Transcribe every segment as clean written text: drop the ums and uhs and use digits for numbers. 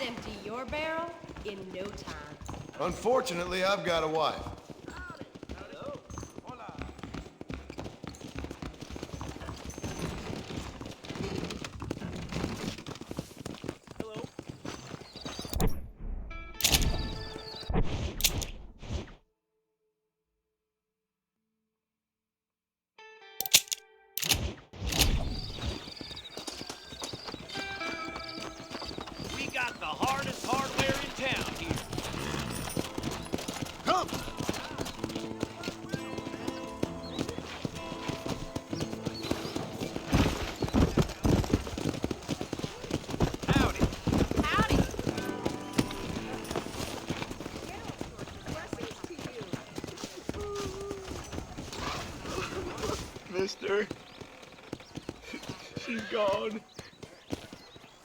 I'd empty your barrel in no time. Unfortunately, I've got a wife. We got the hardest hardware in town here. Come! Howdy. Howdy. Mister, she's gone.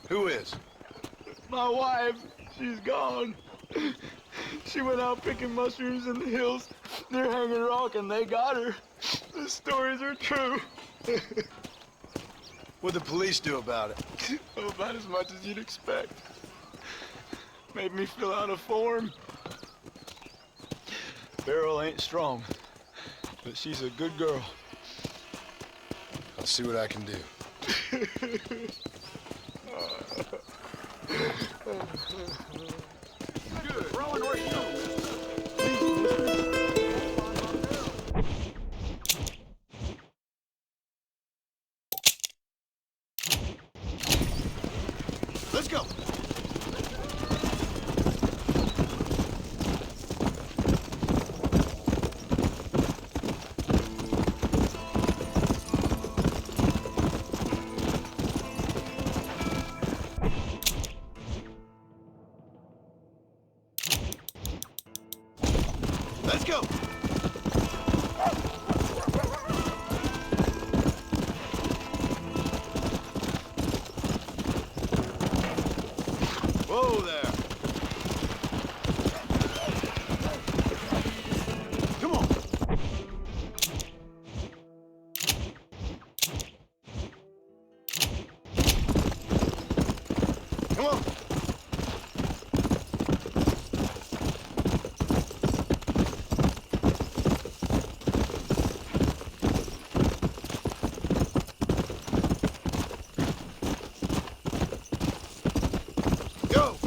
Who is? My wife, she's gone. She went out picking mushrooms in the hills near Hanging Rock and they got her. The stories are true. What'd the police do about it? Oh, about as much as you'd expect. Made me fill out a form. Beryl ain't strong, but she's a good girl. I'll see what I can do. Good. Rolling or Let's go! Let's go! Whoa there! Come on! Come on! Go!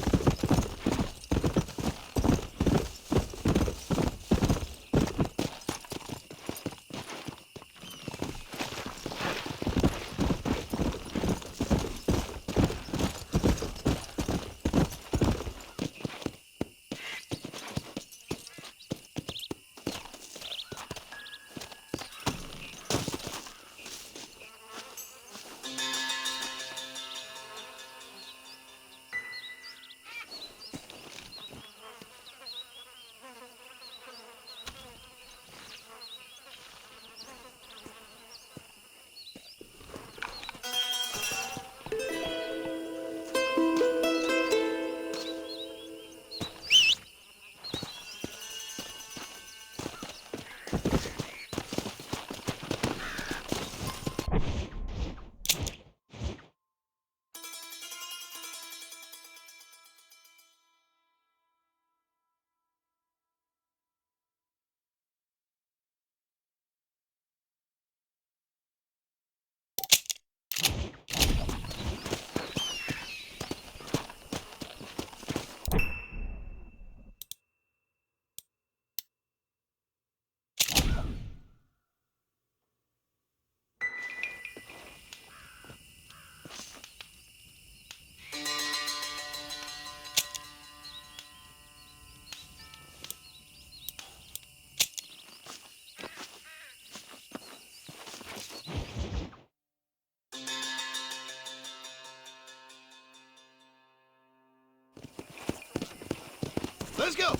Let's go!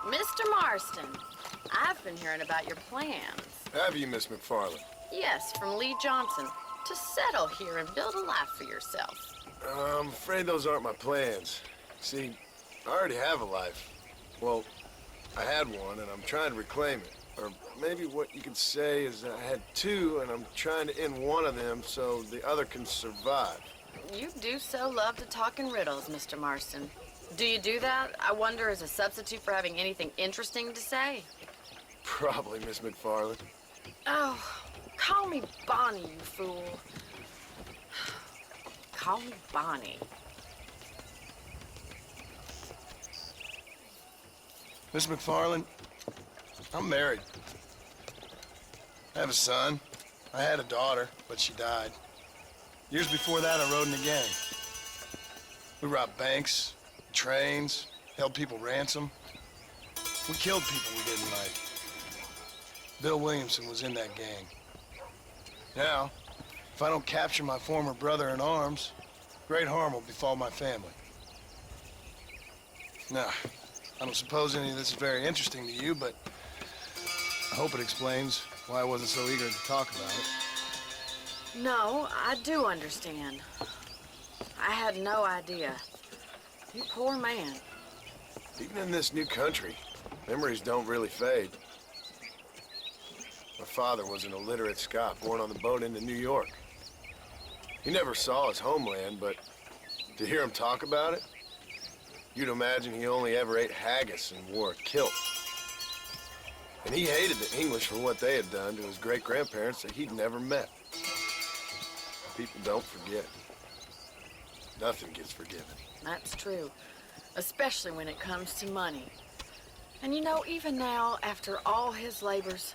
Mr. Marston, I've been hearing about your plans. Have you, Miss McFarland? Yes, from Lee Johnson. To settle here and build a life for yourself. I'm afraid those aren't my plans. See, I already have a life. Well, I had one, and I'm trying to reclaim it. Or maybe what you could say is that I had two, and I'm trying to end one of them so the other can survive. You do so love to talk in riddles, Mr. Marston. Do you do that, I wonder, as a substitute for having anything interesting to say? Probably, Miss McFarland. Oh, call me Bonnie, you fool. Call me Bonnie. Miss McFarland, I'm married. I have a son. I had a daughter, but she died. Years before that, I rode in a gang. We robbed banks, trains, held people ransom. We killed people we didn't like. Bill Williamson was in that gang. Now, if I don't capture my former brother in arms, great harm will befall my family. Now, I don't suppose any of this is very interesting to you, but I hope it explains why I wasn't so eager to talk about it. No, I do understand. I had no idea. You poor man. Even in this new country, memories don't really fade. My father was an illiterate Scot born on the boat into New York. He never saw his homeland, but to hear him talk about it, you'd imagine he only ever ate haggis and wore a kilt. And he hated the English for what they had done to his great-grandparents that he'd never met. People don't forget. Nothing gets forgiven. That's true, especially when it comes to money. And you know, even now, after all his labors,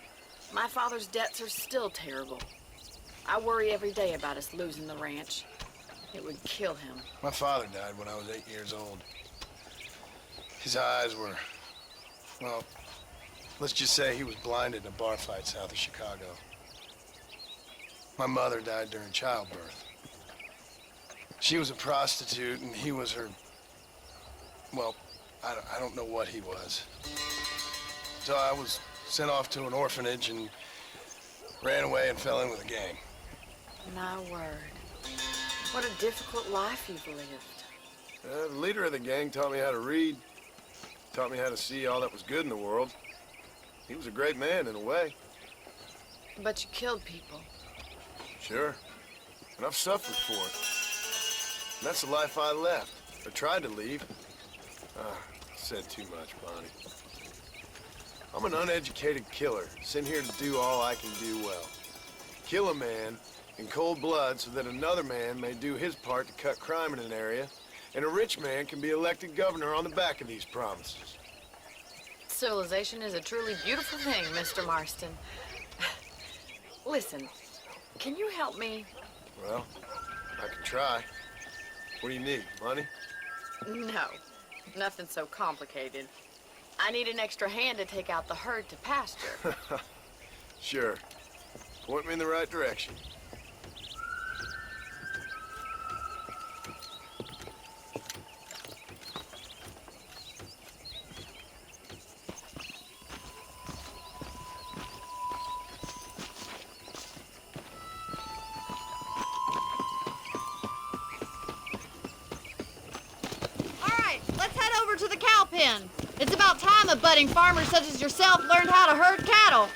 my father's debts are still terrible. I worry every day about us losing the ranch. It would kill him. My father died when I was 8 years old. His eyes were, well, let's just say he was blinded in a bar fight south of Chicago. My mother died during childbirth. She was a prostitute and he was her, well, I don't know what he was. So I was sent off to an orphanage and ran away and fell in with a gang. My word. What a difficult life you've lived. The leader of the gang taught me how to read, taught me how to see all that was good in the world. He was a great man in a way. But you killed people. Sure. And I've suffered for it. And that's the life I left. I tried to leave. Said too much, Bonnie. I'm an uneducated killer, sent here to do all I can do well. Kill a man in cold blood so that another man may do his part to cut crime in an area, and a rich man can be elected governor on the back of these promises. Civilization is a truly beautiful thing, Mr. Marston. Listen, can you help me? Well, I can try. What do you need, money? No, nothing so complicated. I need an extra hand to take out the herd to pasture. Sure. Point me in the right direction. To the cow pen. It's about time a budding farmer such as yourself learned how to herd cattle.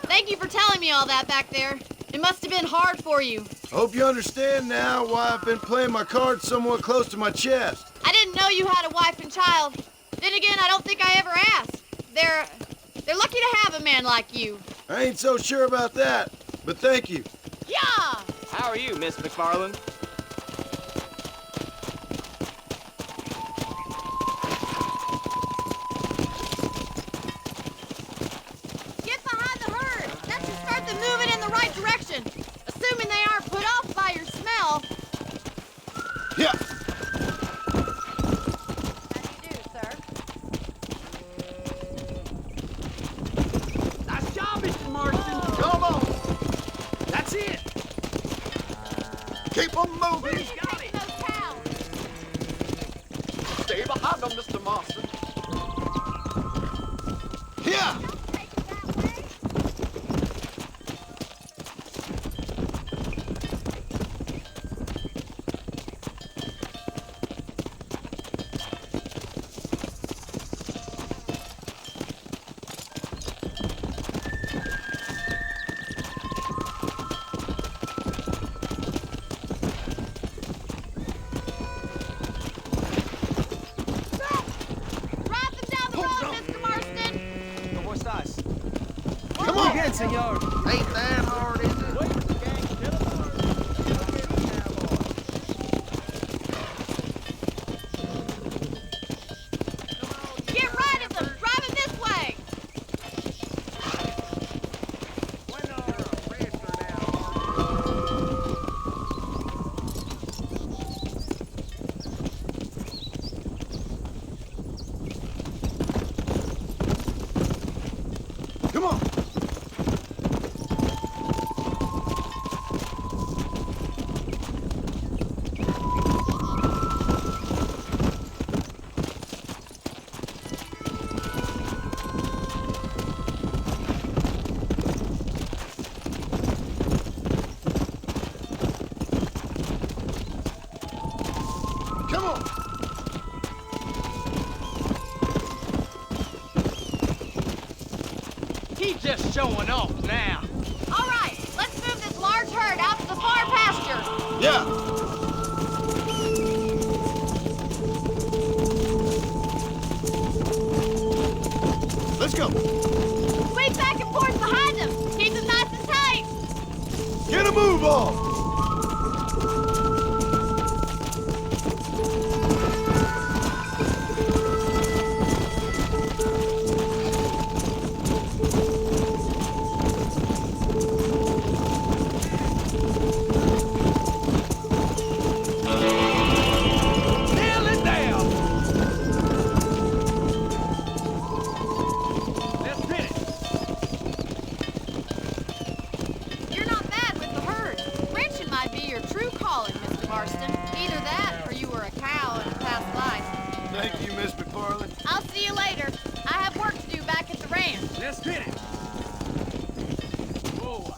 Thank you for telling me all that back there. It must have been hard for you. I hope you understand now why I've been playing my cards somewhat close to my chest. I didn't know you had a wife and child. Then again, I don't think I ever asked. They're lucky to have a man like you. I ain't so sure about that, but thank you. Yeah! How are you, Miss McFarland? Get behind the herd. That should start them moving in the right direction. Assuming they aren't put off by your smell. Yeah. How do you do, sir? Nice job, Mr. Marston. Come on. That's it. Keep 'em behind them, Mr. Marston. Yeah! Drive them down the road, Mr. Marston. ¿Cómo estás? Come Muy on! bien, señor. Ain't that hard, is it? Get right at them. Driving this way. Come on! Come on! He's just showing off now. All right, let's move this large herd out to the far pasture. Yeah! Let's go! Squeak back and forth behind them. Keep them nice and tight. Get a move on! Nail it down. Let's hit it. You're not mad with the herd. Ranching might be your true calling, Mr. Marston. Either that or you were a cow in a past life. Thank you, Miss McFarland. I'll see you later. I have work to do back at the ranch. Let's hit it. Whoa.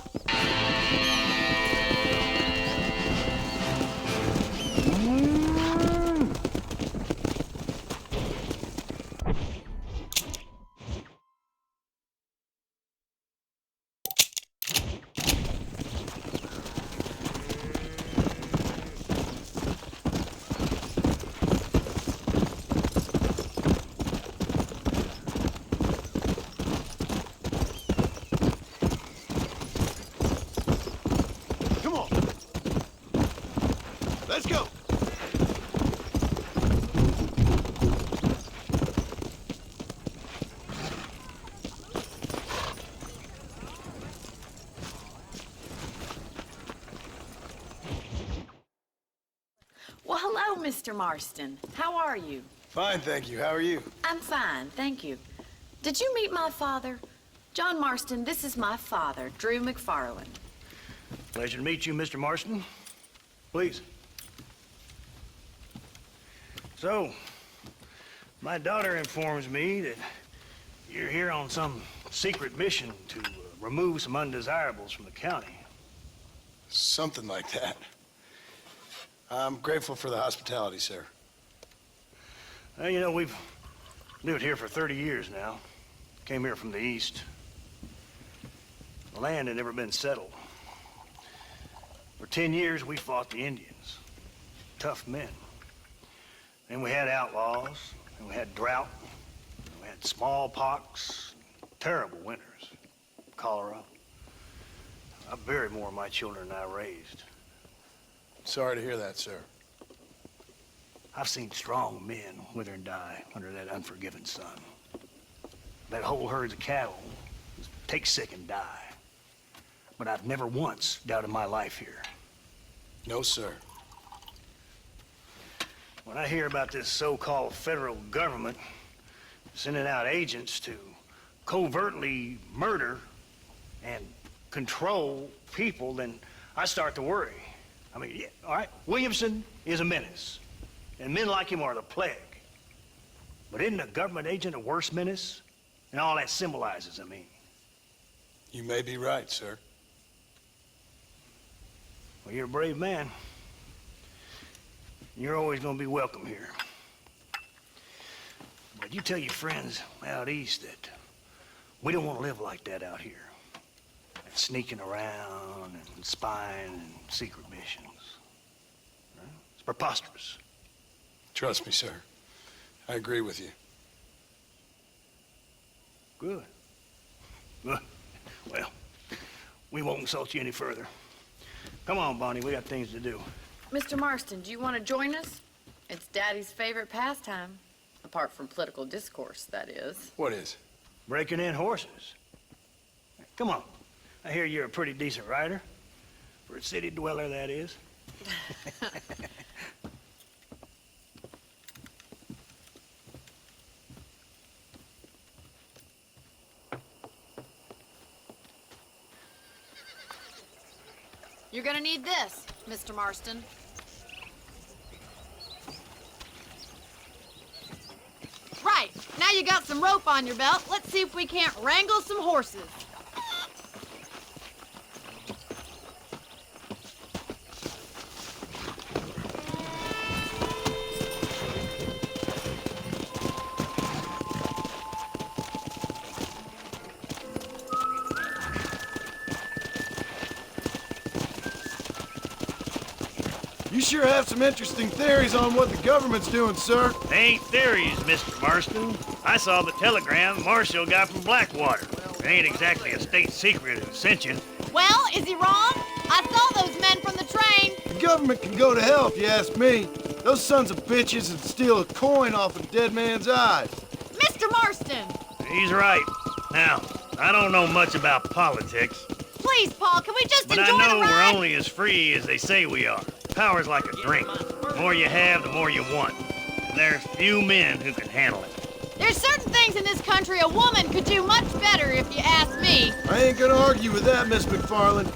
Come on! Let's go! Well, hello, Mr. Marston. How are you? Fine, thank you. How are you? I'm fine, thank you. Did you meet my father? John Marston, this is my father, Drew McFarland. Pleasure to meet you, Mr. Marston. Please. So, my daughter informs me that you're here on some secret mission to remove some undesirables from the county. Something like that. I'm grateful for the hospitality, sir. Well, you know, we've lived here for 30 years now. Came here from the east. The land had never been settled. For 10 years, we fought the Indians. Tough men. Then we had outlaws, and we had drought, and we had smallpox, terrible winters, cholera. I buried more of my children than I raised. Sorry to hear that, sir. I've seen strong men wither and die under that unforgiving sun. That whole herds of cattle take sick and die. But I've never once doubted my life here. No, sir. When I hear about this so-called federal government sending out agents to covertly murder and control people, then I start to worry. I mean, yeah, all right, Williamson is a menace, and men like him are the plague. But isn't a government agent a worse menace? And all that symbolizes, I mean. You may be right, sir. Well, you're a brave man. You're always gonna be welcome here. But you tell your friends out east that we don't want to live like that out here. Sneaking around and spying and secret missions. It's preposterous. Trust me, sir. I agree with you. Good. Good. Well, we won't insult you any further. Come on, Bonnie, we got things to do. Mr. Marston, do you want to join us? It's Daddy's favorite pastime. Apart from political discourse, that is. What is? Breaking in horses. Come on. I hear you're a pretty decent rider. For a city dweller, that is. You're gonna need this, Mr. Marston. Right, now you got some rope on your belt. Let's see if we can't wrangle some horses. You sure have some interesting theories on what the government's doing, sir. They ain't theories, Mr. Marston. I saw the telegram Marshall got from Blackwater. It ain't exactly a state secret who sent you. Well, is he wrong? I saw those men from the train. The government can go to hell if you ask me. Those sons of bitches would steal a coin off a dead man's eyes. Mr. Marston! He's right. Now, I don't know much about politics, Please, Paul, can we just but enjoy I know the ride? we're only as free as they say we are. Power's like a drink. The more you have, the more you want. And there's few men who can handle it. There's certain things in this country a woman could do much better, if you ask me. I ain't gonna argue with that, Miss McFarland.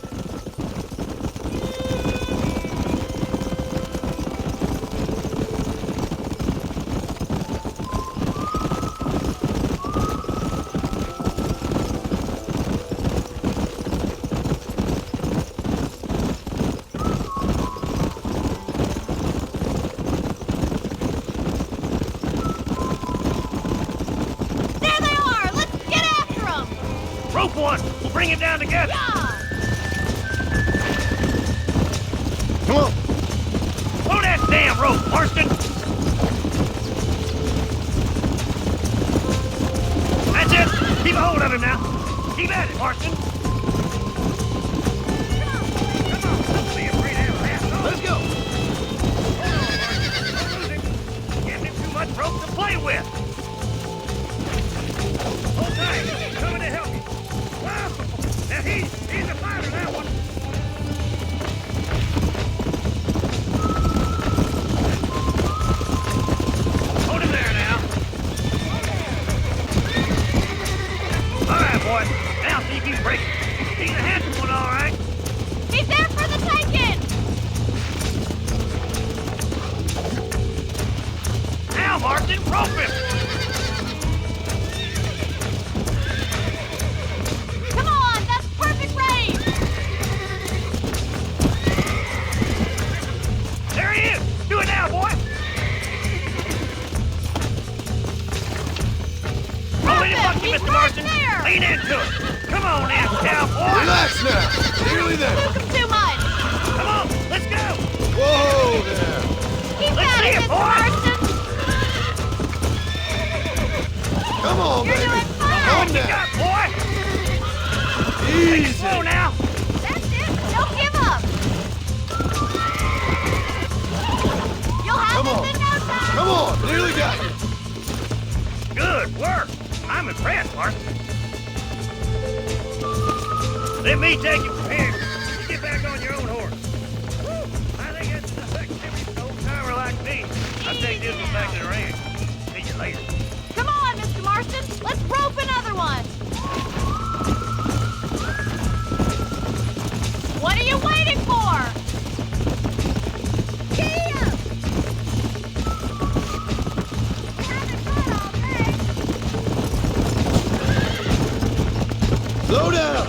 There they are! Let's get after them! Rope one! We'll bring it down together! Yeah! Come on. Throw that damn rope, Marston! That's it! Keep a hold of him now! Keep at it, Marston! Come on! Don't be afraid of that asshole! Let's go. Don't lose him! Give him too much rope to play with! Hold tight! He's coming to help you! Wow! Now he's a fighter, that one! Hold him there now! All right, boy! Now see if you break it! He's a handsome one, all right! He's there for the taking! Now, Marston, rope him! Come on, that's perfect range! There he is! Do it now, boy! Roll it up, He's Mr. right Marston! there! Lean into it! Come on now, cowboy! Relax now. Nearly there. Took him too much! Come on, let's go! Whoa there. Keep Let's at see it, it, Mr. boy! Marston! Come on, You're baby. doing fine! Calm You down. got, boy! Take it Easy. slow now! That's it! Don't give up! You'll have Come on. this in no time! Come on. Nearly got you. Good work! I'm impressed, Marston. Let me take you from here. You get back on your own horse. Woo! I think that's enough activity for an old timer like me. I'll take this one back to the ranch. See you later. Come on, Mr. Marston! Let's rope another one! What are you waiting for? Here! You haven't got all Slow down!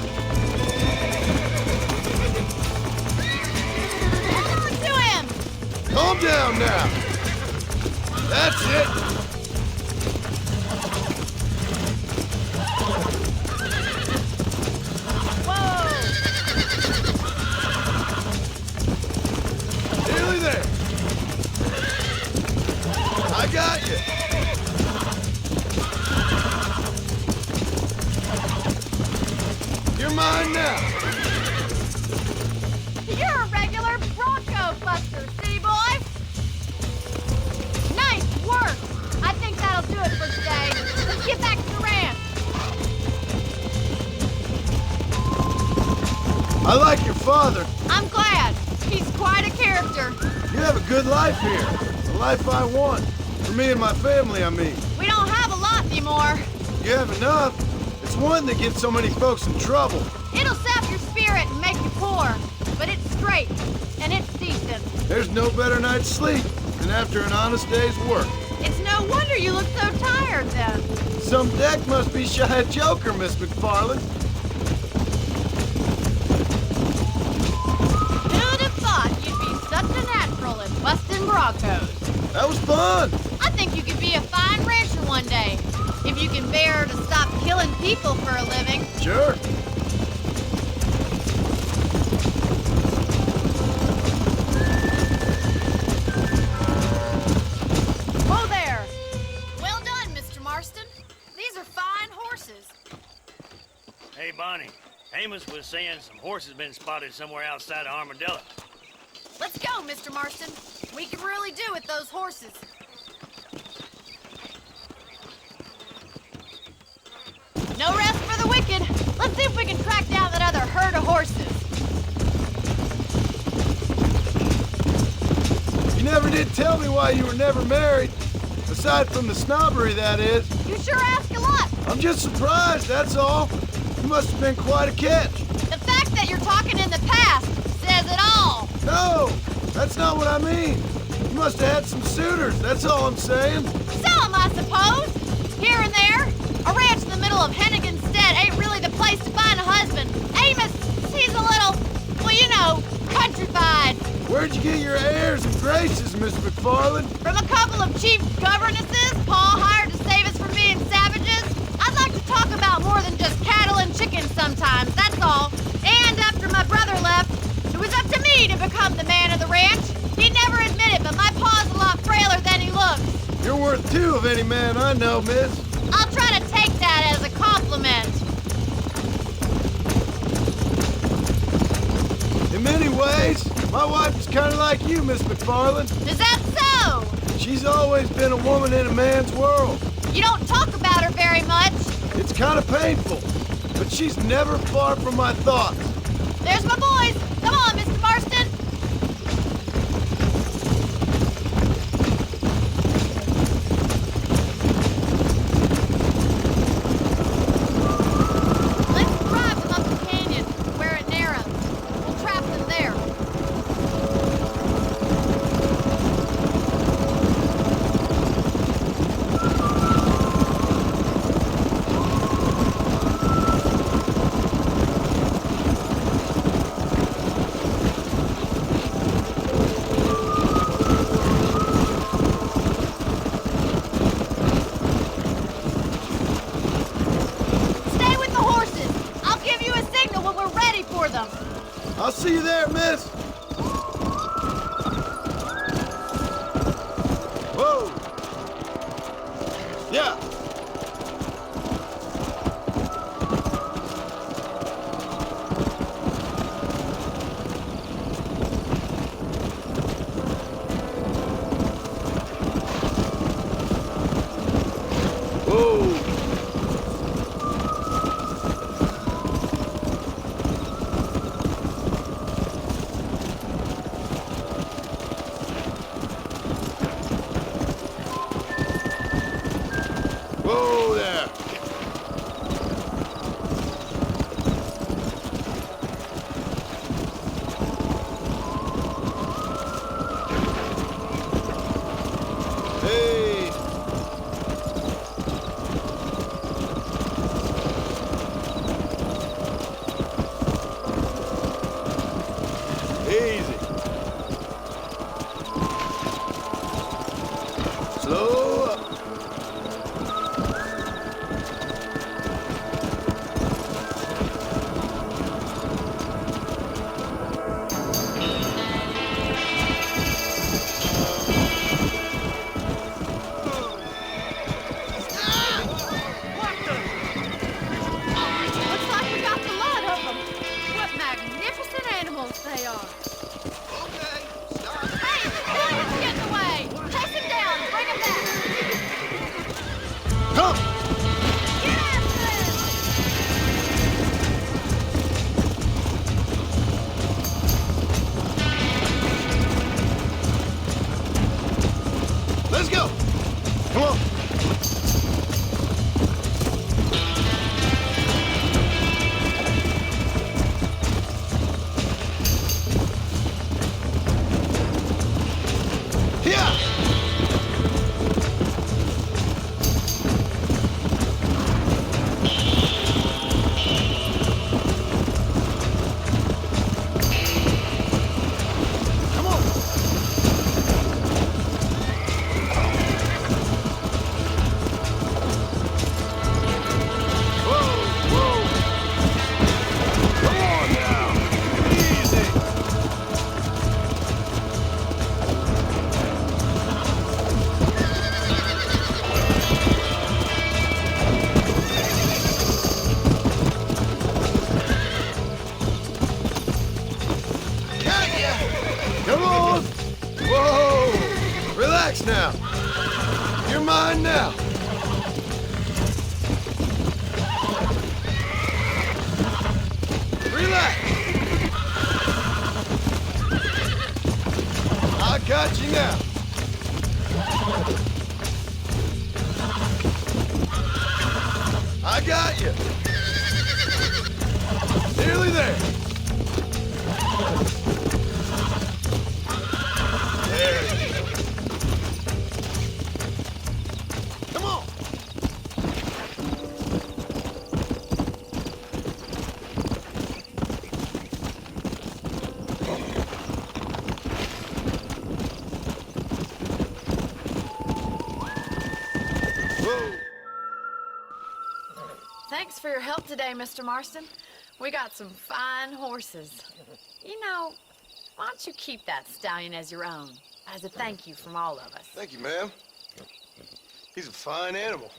To him! Calm down now! That's it! Whoa! Nearly there! I got you! You're mine now! You're a regular Bronco buster, city boy! Nice work! I think that'll do it for today. Let's get back to the ranch. I like your father. I'm glad. He's quite a character. You have a good life here. The life I want. For me and my family, I mean. We don't have a lot anymore. You have enough. It's one that gets so many folks in trouble. It'll sap your spirit and make you poor. But it's straight, and it's decent. There's no better night's sleep than after an honest day's work. It's no wonder you look so tired then. Some deck must be shy of Joker, Miss McFarland. Who'd have thought you'd be such a natural at busting Broncos? That was fun. I think you could be a fine rancher one day. If you can bear to stop killing people for a living. Sure. Whoa there! Well done, Mr. Marston. These are fine horses. Hey, Bonnie. Amos was saying some horses been spotted somewhere outside of Armadillo. Let's go, Mr. Marston. We can really do with those horses. No rest for the wicked. Let's see if we can track down that other herd of horses. You never did tell me why you were never married. Aside from the snobbery, that is. You sure ask a lot. I'm just surprised, that's all. You must have been quite a catch. The fact that you're talking in the past says it all. No, that's not what I mean. You must have had some suitors, that's all I'm saying. Some, I suppose. Here and there. A ranch in the middle of Hennigan's Stead ain't really the place to find a husband. Amos, he's a little, well, you know, countrified. Where'd you get your airs and graces, Miss McFarland? From a couple of cheap governesses Paul hired to save us from being savages. I'd like to talk about more than just cattle and chickens sometimes, that's all. And after my brother left, it was up to me to become the man of the ranch. He'd never admit it, but my pa's a lot frailer than he looks. You're worth two of any man I know, miss. I'll try to take that as a compliment. In many ways, my wife is kind of like you, Miss McFarland. Is that so? She's always been a woman in a man's world. You don't talk about her very much. It's kind of painful, but she's never far from my thoughts. There's my boys. Come on, Mr. Marston. Let's drive them up the canyon, where it narrows. We'll trap them there. Stay with the horses. I'll give you a signal when we're ready for them. I'll see you there, miss. Whoa. Yeah. Whoa. Whoa there. Hey. Come on. Come on! Whoa! Relax now. You're mine now. Relax. I got you now. I got you. Nearly there. Come on! Whoa! Thanks for your help today, Mr. Marston. We got some fine horses. You know, why don't you keep that stallion as your own, as a thank you from all of us? Thank you, ma'am. He's a fine animal.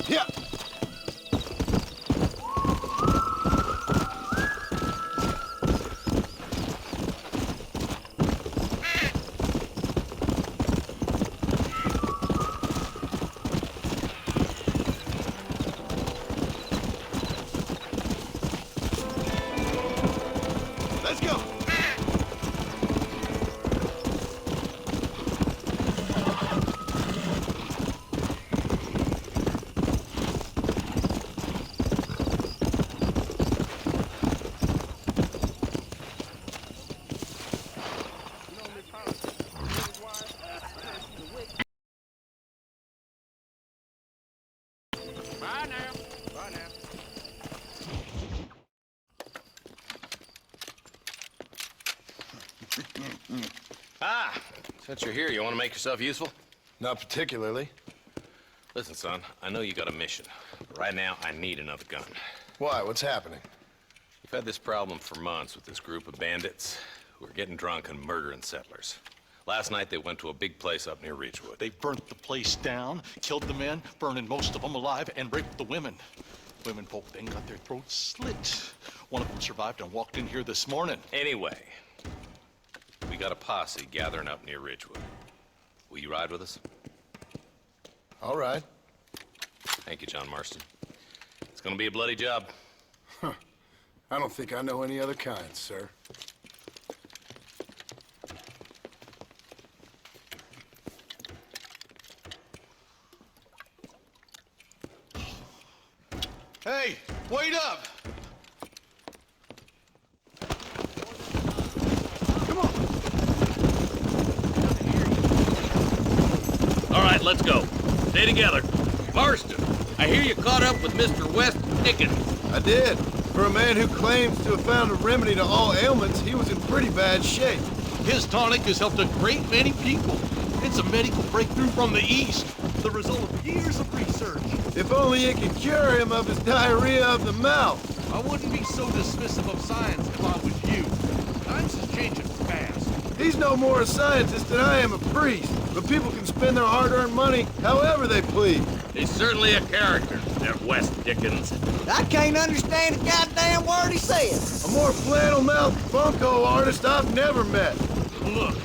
Yeah. Let's go. Bye now. Bye now. Since you're here, you want to make yourself useful? Not particularly. Listen, son, I know you got a mission. But right now, I need another gun. Why? What's happening? We've had this problem for months with this group of bandits who are getting drunk and murdering settlers. Last night, they went to a big place up near Ridgewood. They burnt the place down, killed the men, burning most of them alive, and raped the women. Women folk then got their throats slit. One of them survived and walked in here this morning. Anyway, we got a posse gathering up near Ridgewood. Will you ride with us? All right. Thank you, John Marston. It's gonna be a bloody job. Huh. I don't think I know any other kind, sir. Hey, wait up! All right, let's go. Stay together. Marston, I hear you caught up with Mr. West Dickens. I did. For a man who claims to have found a remedy to all ailments, he was in pretty bad shape. His tonic has helped a great many people. It's a medical breakthrough from the East, the result of years of research. If only it could cure him of his diarrhea of the mouth. I wouldn't be so dismissive of science if I was you. He's no more a scientist than I am a priest. But people can spend their hard-earned money however they please. He's certainly a character, that West Dickens. I can't understand a goddamn word he says. A more flannel-mouthed bunco artist I've never met. Look,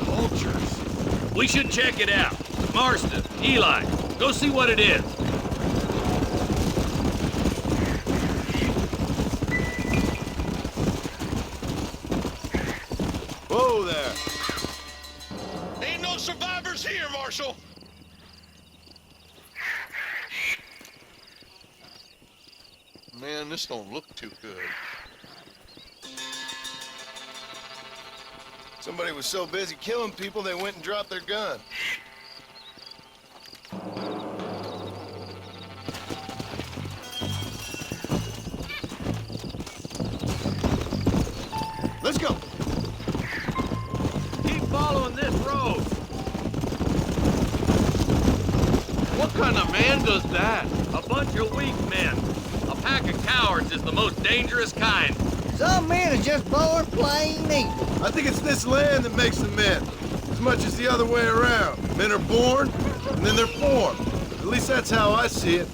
vultures. We should check it out. Marston, Eli, go see what it is. Whoa there. Ain't no survivors here, Marshal. Man, this don't look too good. Somebody was so busy killing people, they went and dropped their gun. Let's go. Keep following this road. What kind of man does that? A bunch of weak men. A pack of cowards is the most dangerous kind. Some men are just born plain evil. I think it's this land that makes them men, as much as the other way around. Men are born, and then they're formed. At least that's how I see it.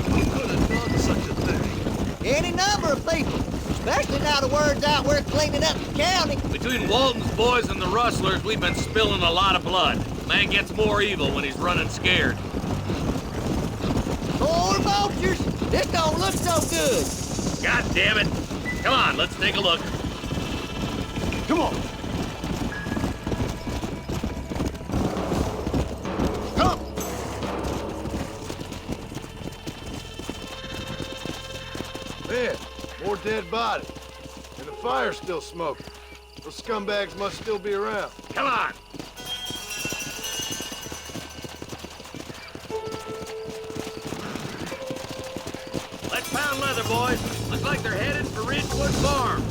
Who could have done such a thing? Any number of people, especially now the word's out we're cleaning up the county. Between Walton's boys and the rustlers, we've been spilling a lot of blood. Man gets more evil when he's running scared. Poor vultures, this don't look so good. God damn it. Come on, let's take a look. Come on. Come. Man, more dead bodies. And the fire's still smoking. Those scumbags must still be around. Come on. Let's pound leather, boys. Looks like they're headed for Ridgewood Farm.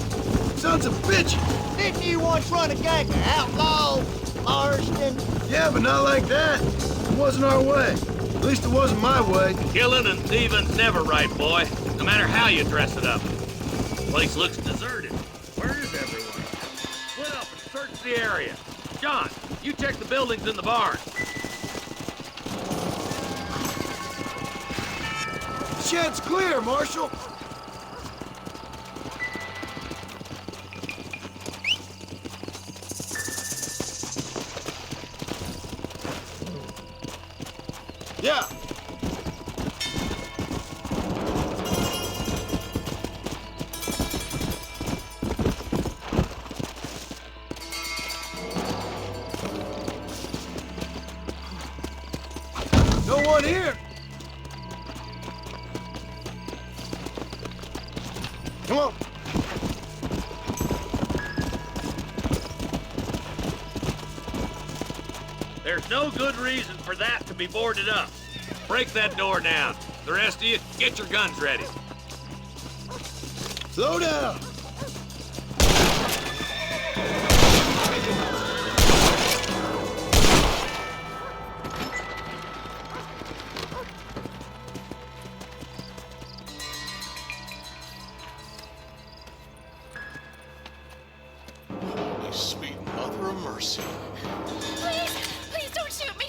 Sons of bitches! Didn't you once run a gang of outlaws, Marston? Yeah, but not like that. It wasn't our way. At least it wasn't my way. Killing and thieving's never right, boy. No matter how you dress it up. The place looks deserted. Where is everyone? Split up and search the area. John, you check the buildings in the barn. The shed's clear, Marshal. Yeah. No one here. Come on. There's no good reason for that to be boarded up. Break that door down. The rest of you, get your guns ready. Slow down. Holy sweet mother of mercy. Please don't shoot me.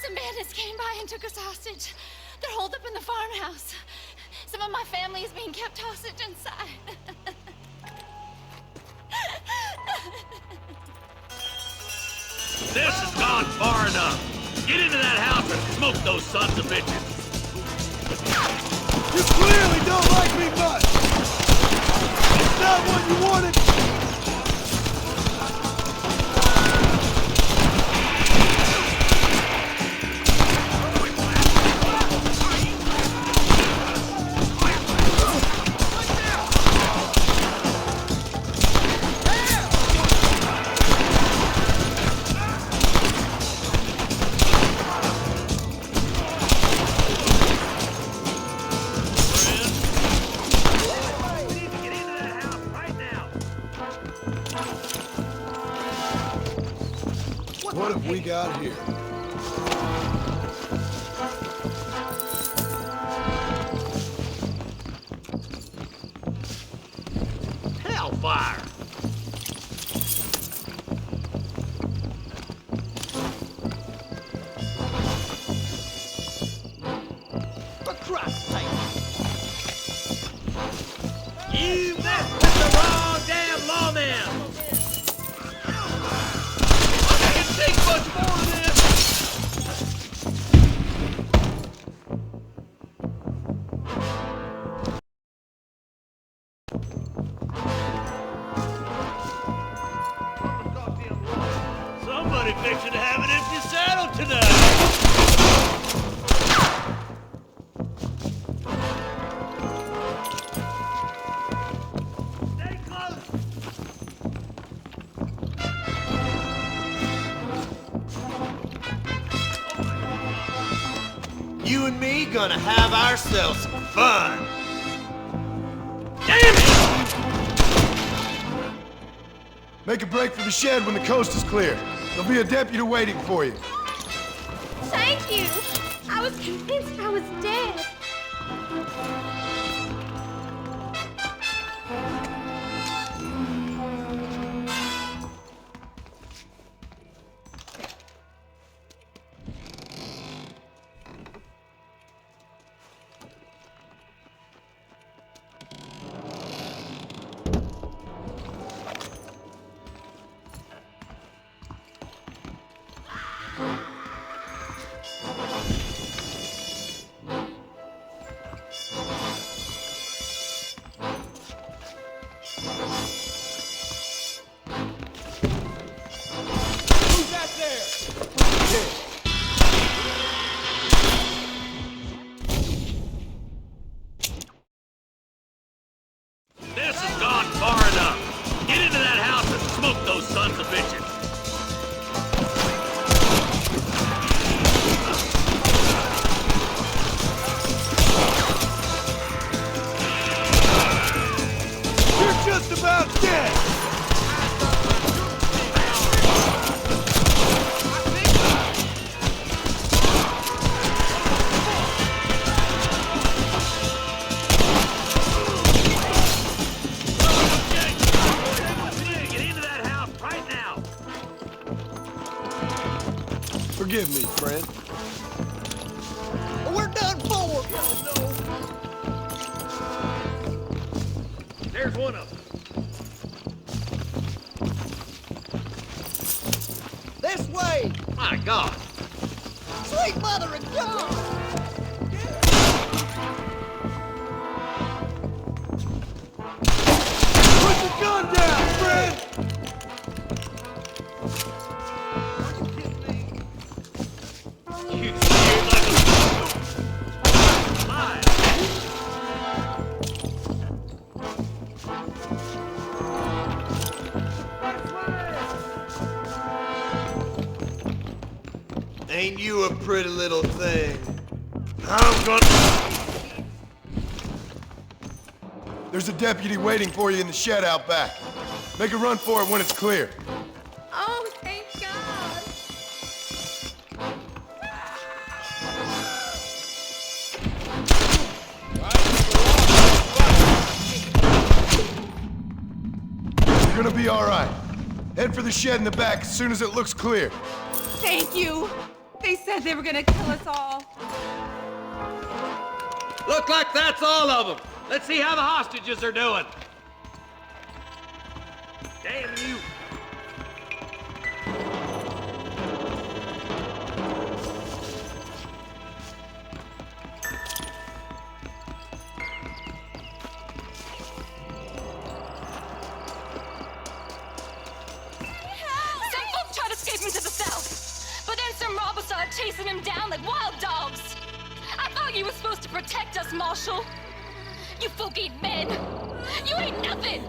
Some bandits came by and took us hostage. They're holed up in the farmhouse. Some of my family is being kept hostage inside. This has gone far enough. Get into that house and smoke those sons of bitches. You clearly don't like me much. Is that what you wanted? What have we got here? fire. For Christ's sake. You messed with the wrong damn lawman! I can't take much more of this! Somebody fixing to have an empty saddle tonight. Stay close. You and me gonna have ourselves some fun. Damn it! Make a break for the shed when the coast is clear. There'll be a deputy waiting for you. Thank you. I was convinced I was dead. This has gone far enough. Get into that house and smoke those sons of bitches. You're just about dead! Get into that house right now. Forgive me, friend. We're done for. There's one of them. This way. My God. Sweet mother of God. Put the gun down, friend! You scared like a liar. Ain't you a pretty little thing? I'm gonna... There's a deputy waiting for you in the shed out back. Make a run for it when it's clear. Oh, thank God. You're gonna be all right. Head for the shed in the back as soon as it looks clear. Thank you. They said they were gonna kill us all. Look like that's all of them. Let's see how the hostages are doing. Damn you. Some folk tried escaping to the south, but then some robbers started chasing him down like wild dogs. I thought you were supposed to protect us, Marshal. You folk ain't men. You ain't nothing.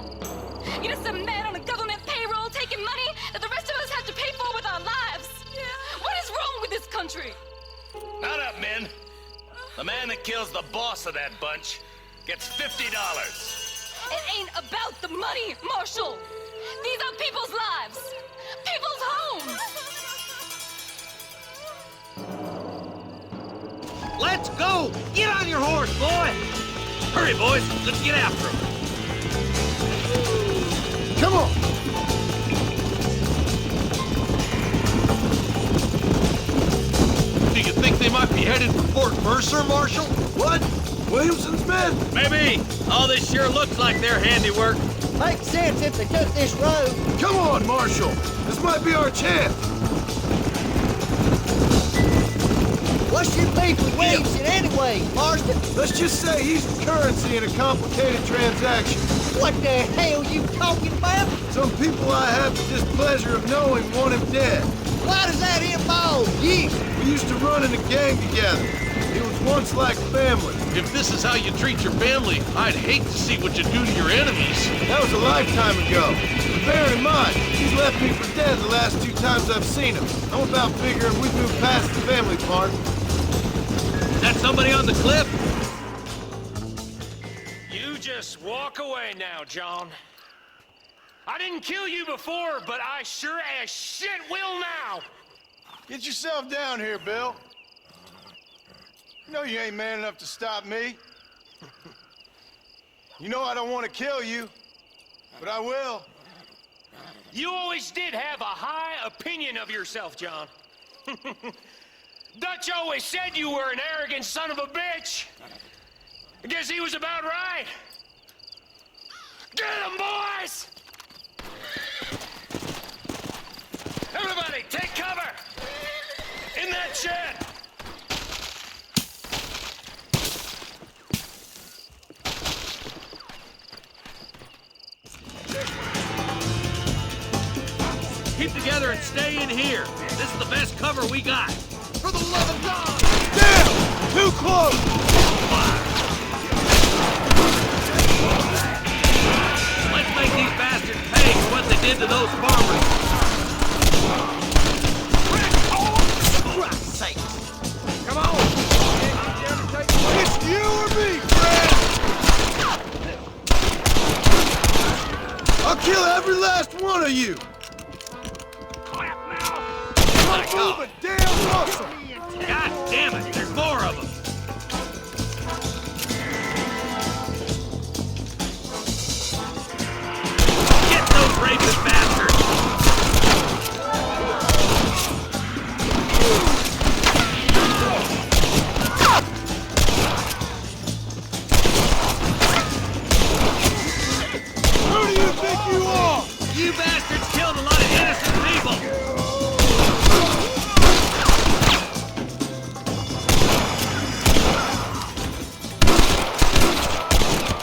You're just a man on a government payroll taking money that the rest of us have to pay for with our lives. What is wrong with this country? Not up, men. The man that kills the boss of that bunch gets $50. It ain't about the money, Marshal. These are people's lives. People's homes. Let's go! Get on your horse, boy! Hurry, boys. Let's get after him. Come on! Do you think they might be headed for Fort Mercer, Marshal? What? Williamson's men? Maybe. All this sure looks like their handiwork. Makes sense if they took this road. Come on, Marshal! This might be our chance! What's your beef with Williamson anyway, Marston? Let's just say he's the currency in a complicated transaction. What the hell you talking about? Some people I have the displeasure of knowing want him dead. Why does that involve you? We used to run in a gang together. It was once like family. If this is how you treat your family, I'd hate to see what you do to your enemies. That was a lifetime ago. But bear in mind, he's left me for dead the last 2 times I've seen him. I'm about figuring we've moved past the family part. Is that somebody on the cliff? You just walk away now, John. I didn't kill you before, but I sure as shit will now! Get yourself down here, Bill. You know you ain't man enough to stop me. You know I don't want to kill you, but I will. You always did have a high opinion of yourself, John. Dutch always said you were an arrogant son of a bitch. I guess he was about right. Get him, boys! Everybody, take cover! In that shed! Keep together and stay in here. This is the best cover we got. For the love of God! Damn! Too close! Let's make these bastards pay for what they did to those farmers. For Christ's sake. Come on! It's you or me, Fred! I'll kill every last one of you! Don't move a damn muscle! God damn it, there's more of them! Get those rapist bastards! Who do you think you are? You bastards killed a lot of innocent people!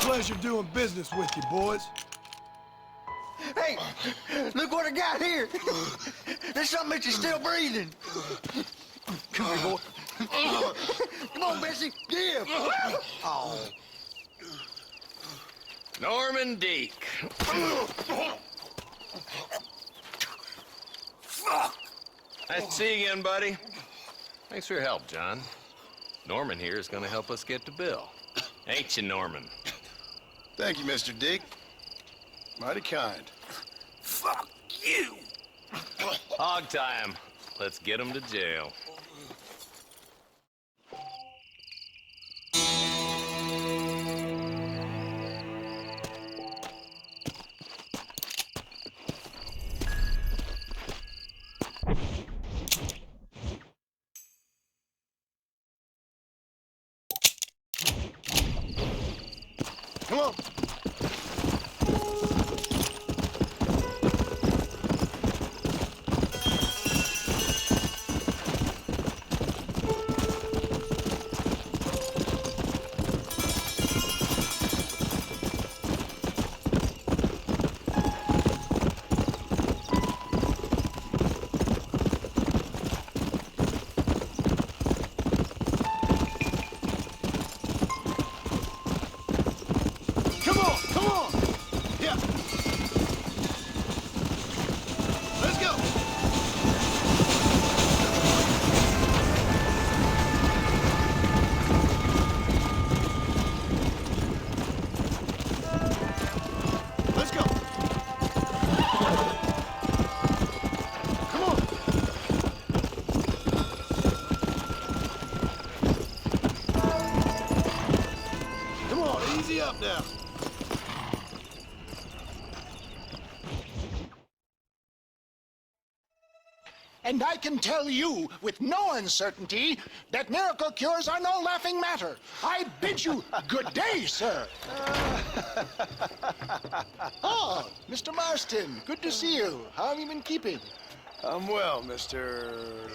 Pleasure doing business with you, boys. Hey, look what I got here. There's something that you're still breathing. Come here, boy. Come on, Bessie, give. Oh. Norman Deek. Nice to see you again, buddy. Thanks for your help, John. Norman here is going to help us get to Bill. Ain't you, Norman? Thank you, Mr. Dick. Mighty kind. Fuck you! Hog time. Let's get him to jail. Come on. Come on! And I can tell you with no uncertainty that miracle cures are no laughing matter. I bid you good day, sir. Oh, Mr. Marston, good to see you. How have you been keeping? I'm well, Mr.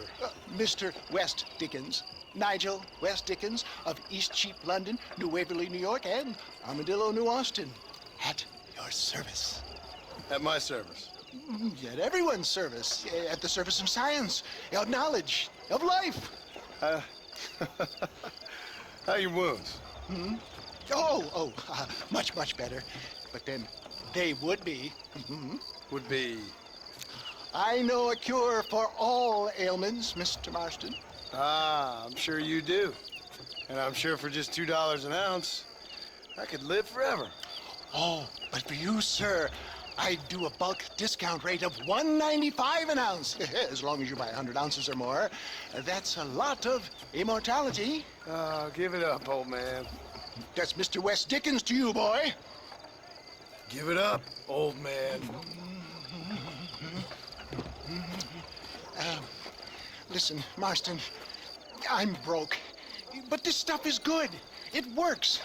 Mr. West Dickens. Nigel West Dickens of East Cheap, London, New Waverly, New York, and Armadillo, New Austin. At your service. At my service. At everyone's service. At the service of science, of knowledge, of life. How your wounds? Much, much better. But then they would be. Would be? I know a cure for all ailments, Mr. Marston. Ah, I'm sure you do. And I'm sure for just $2 an ounce, I could live forever. Oh, but for you, sir, I do a bulk discount rate of $1.95 an ounce. As long as you buy 100 ounces or more. That's a lot of immortality. Give it up, old man. That's Mr. West Dickens to you, boy. Give it up, old man. Listen, Marston, I'm broke, but this stuff is good. It works.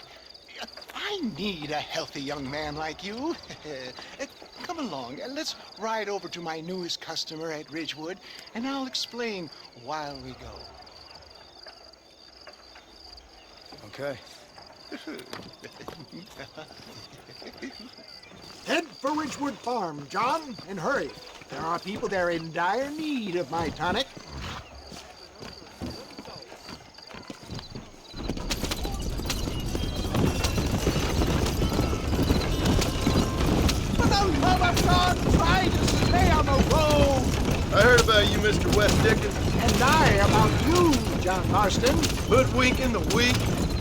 I need a healthy young man like you. Come along, let's ride over to my newest customer at Ridgewood, and I'll explain while we go. Okay. Head for Ridgewood Farm, John, and hurry. There are people there in dire need of my tonic. For the love of God, try to stay on the road. I heard about you, Mr. West Dickens. And I about you, John Marston. Hoodwinking the weak,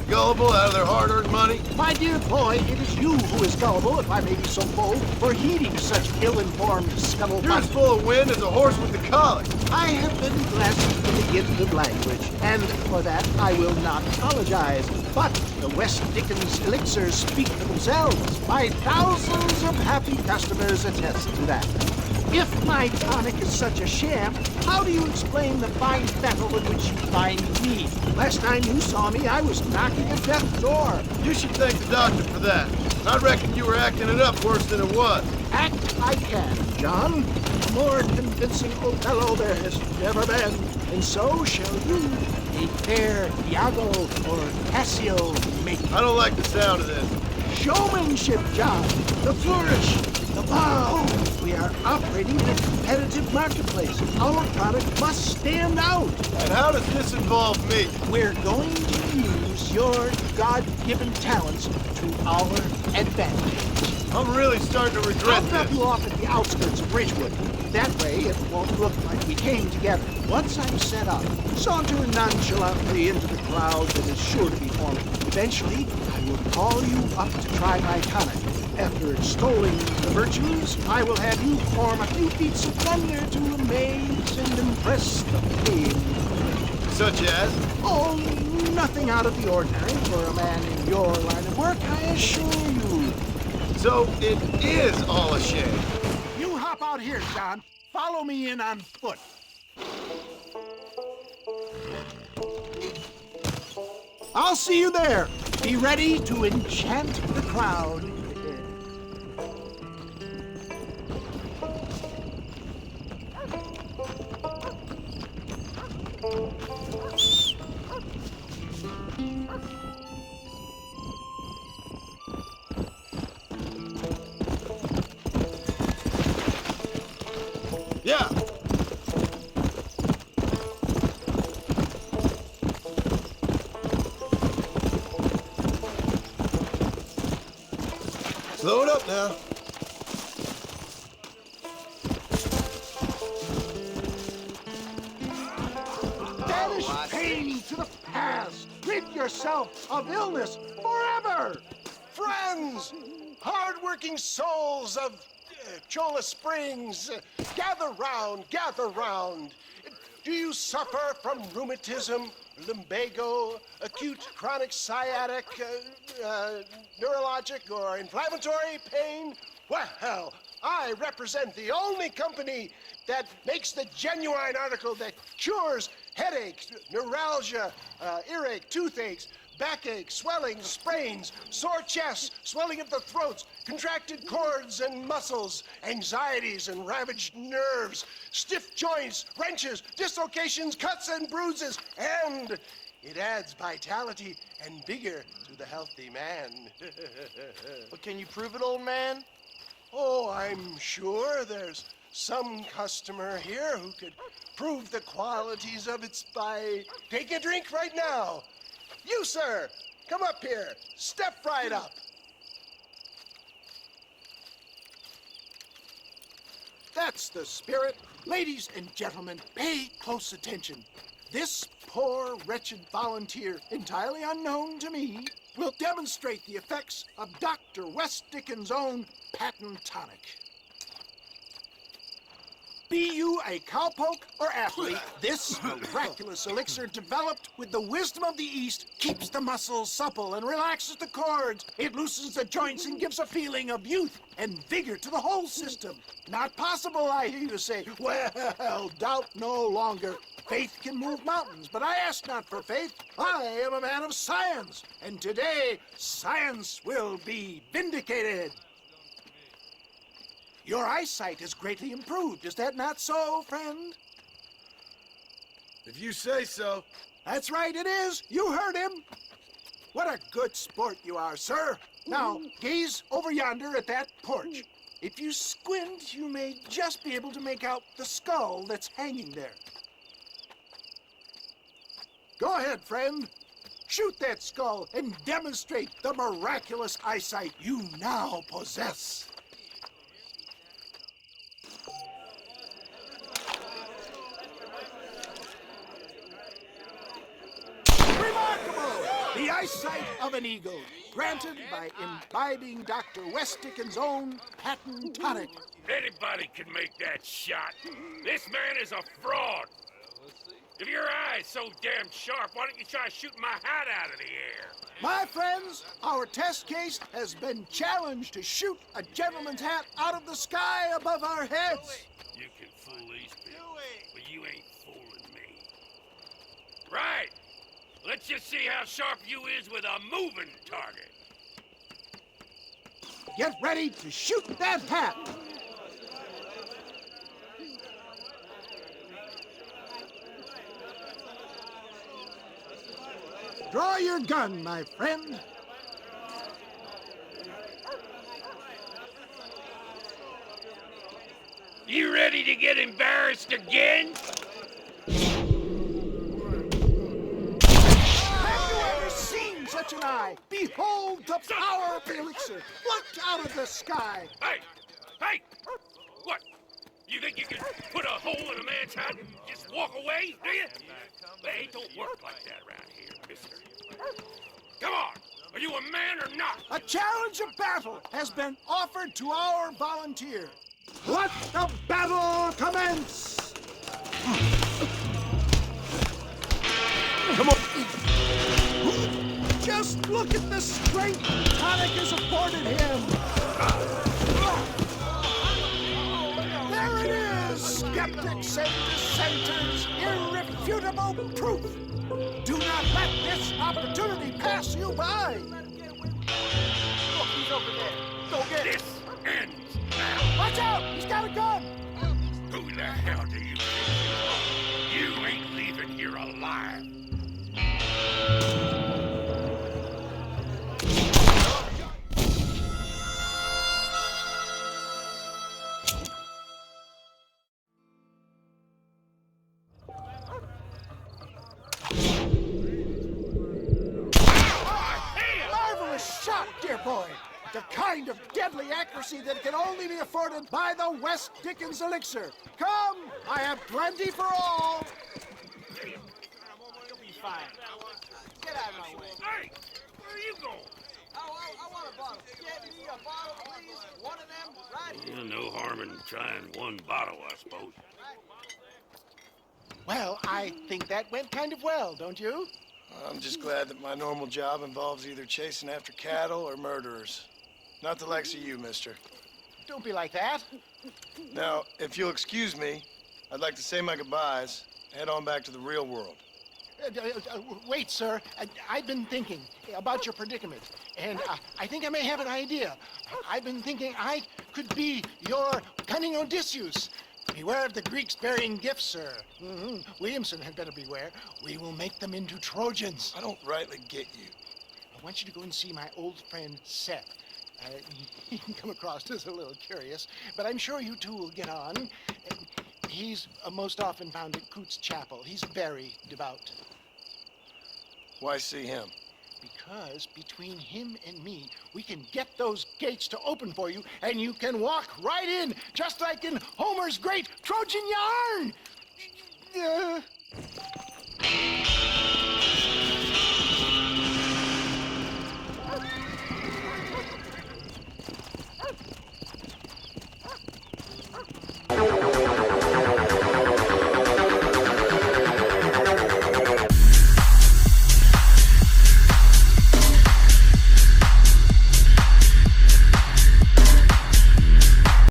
gullible out of their hard-earned money. My dear boy, it is you who is gullible, if I may be so bold, for heeding such ill-informed scuttlebutt. You're as full of wind as a horse with the colic. I have been blessed with the gift of language, and for that I will not apologize. But the West Dickens elixirs speak for themselves. My thousands of happy customers attest to that. If my tonic is such a sham, how do you explain the fine fettle in which you find me? Last time you saw me, I was knocking at death's door. You should thank the doctor for that. I reckon you were acting it up worse than it was. Act I can, John. A more convincing Othello there has never been, and so shall you. A fair Iago or Cassio make. I don't like the sound of this. Showmanship, John. The flourish. The bow. We are operating in a competitive marketplace. Our product must stand out. And how does this involve me? We're going to use your God-given talents to our advantage. I'm really starting to regret I'll this. drop you off at the outskirts of Ridgewood. That way, it won't look like we came together. Once I'm set up, saunter nonchalantly into the crowd that is sure to be forming. Eventually, I will call you up to try my tonic. After extolling the virtues, I will have you perform a few feats of thunder to amaze and impress the paying. Such as? Oh, nothing out of the ordinary for a man in your line of work, I assure you. So it is all a shame. You hop out here, John. Follow me in on foot. I'll see you there. Be ready to enchant the crowd. Yeah. Slow it up now. Banish pain to the past. Rid yourself of illness forever. Friends, hard-working souls of Cholla Springs, gather round, gather round. Do you suffer from rheumatism, lumbago, acute chronic sciatic, neurologic, or inflammatory pain? Well, I represent the only company that makes the genuine article that cures headaches, neuralgia, earache, toothaches, backache, swelling, sprains, sore chests, swelling of the throats, contracted cords and muscles, anxieties and ravaged nerves, stiff joints, wrenches, dislocations, cuts and bruises, and it adds vitality and vigor to the healthy man. But can you prove it, old man? Oh, I'm sure there's some customer here who could prove the qualities of it by taking a drink right now. You, sir, come up here. Step right up. That's the spirit. Ladies and gentlemen, pay close attention. This poor, wretched volunteer, entirely unknown to me, will demonstrate the effects of Dr. West Dickens' own patent tonic. Be you a cowpoke or athlete, this miraculous elixir developed with the wisdom of the East keeps the muscles supple and relaxes the cords. It loosens the joints and gives a feeling of youth and vigor to the whole system. Not possible, I hear you say. Well, doubt no longer. Faith can move mountains, but I ask not for faith. I am a man of science, and today science will be vindicated. Your eyesight is greatly improved. Is that not so, friend? If you say so. That's right, it is. You heard him. What a good sport you are, sir. Now, gaze over yonder at that porch. If you squint, you may just be able to make out the skull that's hanging there. Go ahead, friend. Shoot that skull and demonstrate the miraculous eyesight you now possess. Remarkable! The eyesight of an eagle, granted by imbibing Dr. West Dickens' own patent tonic. Anybody can make that shot. This man is a fraud. If your eye's so damn sharp, why don't you try shooting my hat out of the air? My friends, our test case has been challenged to shoot a gentleman's hat out of the sky above our heads. You can fool these people, but you ain't fooling me. Right. Let's just see how sharp you is with a moving target. Get ready to shoot that hat. Draw your gun, my friend. You ready to get embarrassed again? Such an eye. Behold the power of the elixir plucked out of the sky. Hey! Hey! What? You think you can put a hole in a man's hat and just walk away, do you? Hey, it don't work like that around here, mister. Come on! Are you a man or not? A challenge of battle has been offered to our volunteer. Let the battle commence! Come on! Just look at the strength tonic has afforded him. There it is, skeptics and dissenters, irrefutable proof. Do not let this opportunity pass you by. Look, he's over there. Go get him. This ends now. Watch out, he's got a gun. Who the hell do you think you are? You ain't leaving here alive. Boy, the kind of deadly accuracy that can only be afforded by the West Dickens elixir. Come, I have plenty for all. You'll be fine. Get out of my way. Hey, where are you going? I want a bottle. Get me a bottle, please. One of them right here. No harm in trying one bottle, I suppose. Well, I think that went kind of well, don't you? I'm just glad that my normal job involves either chasing after cattle or murderers. Not the likes of you, mister. Don't be like that. Now, if you'll excuse me, I'd like to say my goodbyes, head on back to the real world. Wait, sir. I've been thinking about your predicament, and I think I may have an idea. I've been thinking I could be your cunning Odysseus. Beware of the Greeks bearing gifts, sir. Williamson had better beware. We will make them into Trojans. I don't rightly get you. I want you to go and see my old friend Seth. He can come across as a little curious, but I'm sure you two will get on. He's most often found at Coots Chapel. He's very devout. Why see him? Because between him and me, we can get those gates to open for you, and you can walk right in, just like in Homer's great Trojan yarn!